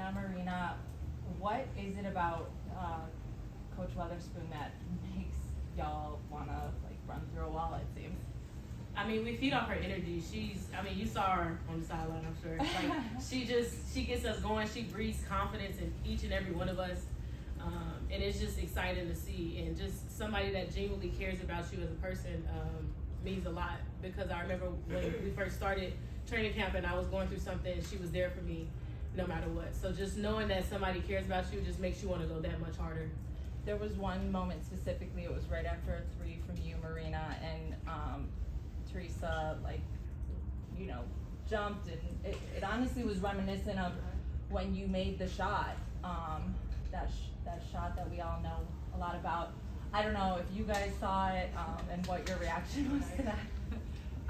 Dana, Marina, what is it about Coach Weatherspoon that makes y'all wanna like run through a wall? It seems. I mean, we feed off her energy. You saw her on the sideline, I'm sure. Like, she gets us going. She breeds confidence in each and every one of us. And it's just exciting to see. And just somebody that genuinely cares about you as a person means a lot. Because I remember when we first started training camp and I was going through something, she was there for me no matter what. So just knowing that somebody cares about you just makes you want to go that much harder. There was one moment specifically, it was right after a three from you, Marina, and Teresa, like, you know, jumped, and it honestly was reminiscent of when you made the shot, that shot that we all know a lot about. I don't know if you guys saw it, and what your reaction was to that.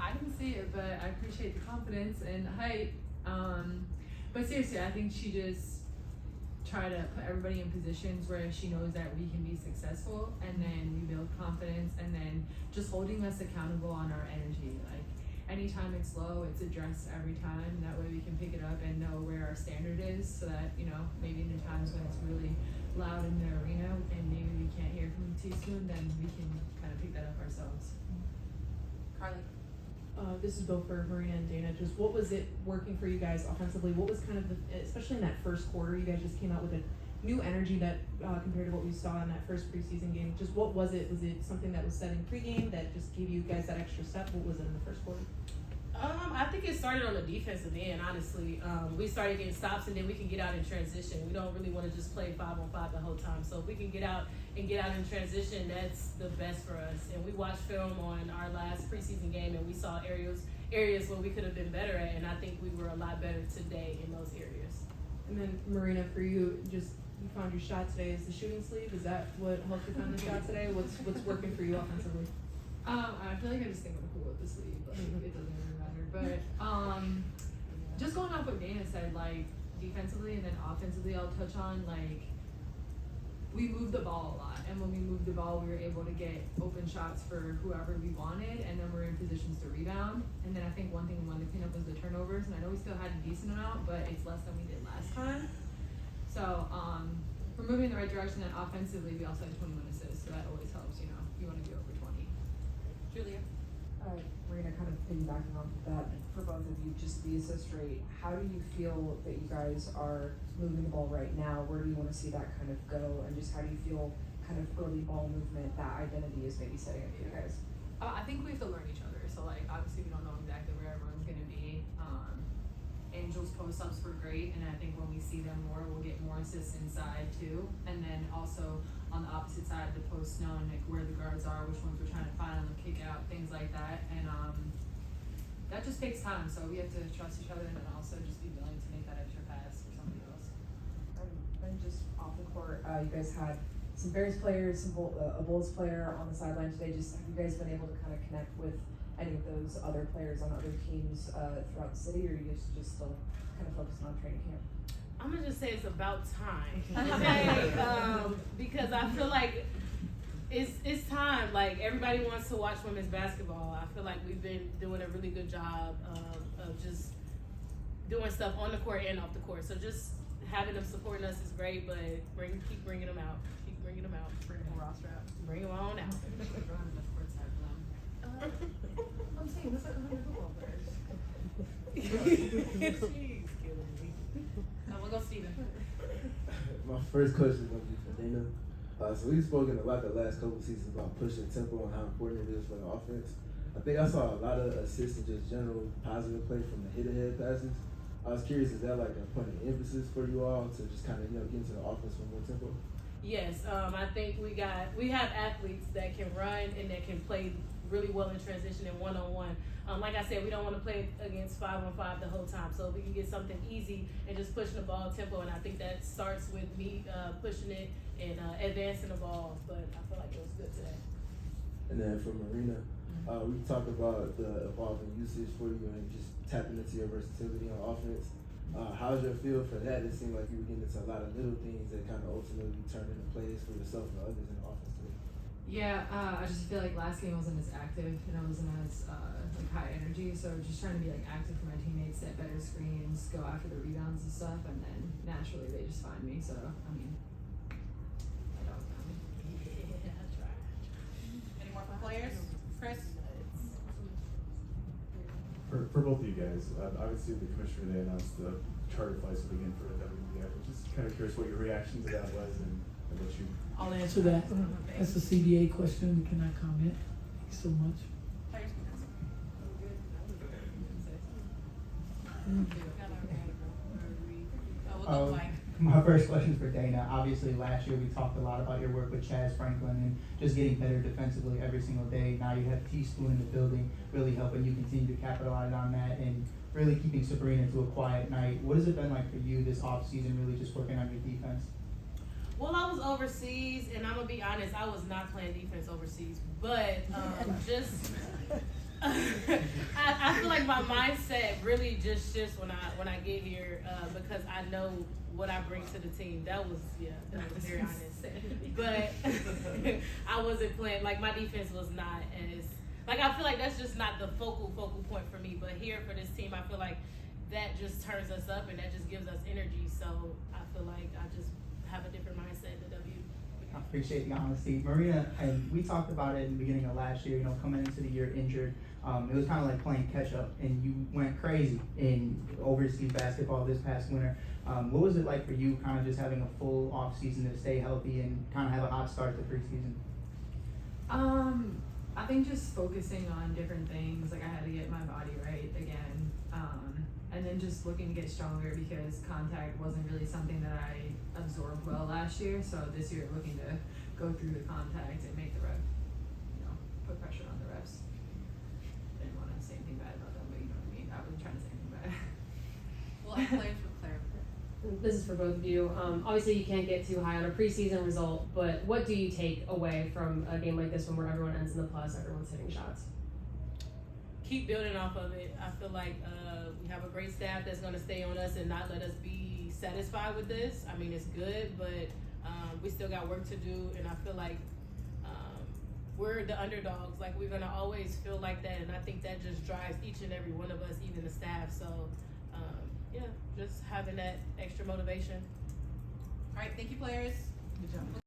I didn't see it, but I appreciate the confidence and hype. But seriously, I think she just tried to put everybody in positions where she knows that we can be successful, and then we build confidence, and then just holding us accountable on our energy. Like, anytime it's low, it's addressed every time. That way we can pick it up and know where our standard is, so that, you know, maybe in the times when it's really loud in the arena and maybe we can't hear from Teaspoon, then we can kind of pick that up ourselves. Carly. This is both for Marina and Dana. Just what was it working for you guys offensively? What was kind of especially in that first quarter, you guys just came out with a new energy that compared to what we saw in that first preseason game. Just what was it? Was it something that was said in pregame that just gave you guys that extra step? What was it in the first quarter? I think it started on the defensive end, honestly. We started getting stops, and then we can get out in transition. We don't really want to just play 5-on-5 the whole time. So if we can get out in transition, that's the best for us. And we watched film on our last preseason game, and we saw areas where we could have been better at, and I think we were a lot better today in those areas. And then Marina, for you, just you found your shot today. Is the shooting sleeve? Is that what helped you find the shot today? What's working for you offensively? I feel like I just think I'm cool with the sleeve. Like, it doesn't really matter. But just going off what Dana said, like defensively and then offensively, I'll touch on like we moved the ball a lot, and when we moved the ball, we were able to get open shots for whoever we wanted, and then we're in positions to rebound. And then I think one thing we wanted to clean up was the turnovers, and I know we still had a decent amount, but it's less than we did last time. So we're moving in the right direction. And offensively, we also had 21 assists, so that always helps. You know, you want to be over 20. Julia. Marina, kind of piggybacking off of that, for both of you, just the assist rate, how do you feel that you guys are moving the ball right now? Where do you want to see that kind of go? And just how do you feel kind of early ball movement, that identity is maybe setting up for you guys? I think we have to learn each other. So, like, obviously we don't know exactly where everyone's going to be. Angel's post-ups were great, and I think when we see them more, we'll get more assists inside too. And then also on the opposite side of the post, knowing like where the guards are, which ones we're trying to find on the kick out, things like that. And that just takes time. So we have to trust each other, and then also just be willing to make that extra pass for somebody else. And just off the court, you guys had some Bears players, a Bulls player on the sideline today. Just have you guys been able to kind of connect with any of those other players on other teams throughout the city, or are you just still kind of focusing on training camp? I'm gonna just say it's about time, okay? Because I feel like it's time. Like, everybody wants to watch women's basketball. I feel like we've been doing a really good job of just doing stuff on the court and off the court. So just having them supporting us is great, but keep bringing them out. Keep bringing them out. Bring them roster out. Bring them on out. I'm saying, what's like 100 football players? She's killing me. We'll go Steven. My first question is going to be for Dana. So we've spoken a lot the last couple of seasons about pushing tempo and how important it is for the offense. I think I saw a lot of assists and just general positive play from the hit-ahead passes. I was curious, is that like a point of emphasis for you all to just kind of, get into the offense with more tempo? Yes, I think we have athletes that can run and that can play really well in transition and one-on-one. Like I said, we don't want to play against 5-on-5 the whole time. So if we can get something easy and just pushing the ball tempo, and I think that starts with me pushing it and advancing the ball. But I feel like it was good today. And then for Marina, we talked about the evolving usage for you and just tapping into your versatility on offense. How's your feel for that? It seemed like you were getting into a lot of little things that kind of ultimately turned into plays for yourself and others in the offense today. Yeah, I just feel like last game wasn't as active, and I wasn't as like high energy. So just trying to be like active for my teammates, set better screens, go after the rebounds and stuff, and then naturally behind me. So I mean, that was behind me. Yeah, that's right. Any more for players? Chris? For both of you guys, obviously the commissioner, they announced the charter flights will begin for the WBF. I'm just kind of curious what your reaction to that was and what you. I'll answer that. That's a CBA question. We cannot comment. Thank you so much. Players can answer. We'll go Mike. My first question is for Dana. Obviously, last year we talked a lot about your work with Chaz Franklin and just getting better defensively every single day. Now you have Teaspoon in the building, really helping you continue to capitalize on that and really keeping Sabrina to a quiet night. What has it been like for you this offseason, really just working on your defense? Well, I was overseas, and I'm gonna be honest, I was not playing defense overseas, but just I feel like my mindset really just shifts when I get here because I know what I bring to the team. That was very honest. But I wasn't playing, like my defense was not as, like I feel like that's just not the focal point for me. But here for this team, I feel like that just turns us up and that just gives us energy. So I feel like I just have a different mindset than W. I appreciate the honesty. Marina, and we talked about it in the beginning of last year, coming into the year injured. It was kind of like playing catch up, and you went crazy in overseas basketball this past winter. What was it like for you kind of just having a full off season to stay healthy and kind of have a hot start to preseason? I think just focusing on different things, like I had to get my body right again, and then just looking to get stronger because contact wasn't really something that I absorbed well last year. So this year, looking to go through the contact and make the rep, put pressure on the refs. Didn't want to say anything bad about them, but you know what I mean. I wasn't trying to say anything bad. We'll have players with Claire. This is for both of you. Obviously, you can't get too high on a preseason result, but what do you take away from a game like this one where everyone ends in the plus, everyone's hitting shots? Keep building off of it. I feel like we have a great staff that's going to stay on us and not let us be satisfied with this. I mean, it's good, but we still got work to do, and I feel like we're the underdogs. Like, we're going to always feel like that, and I think that just drives each and every one of us, even the staff. So, just having that extra motivation. All right, thank you, players. Good job.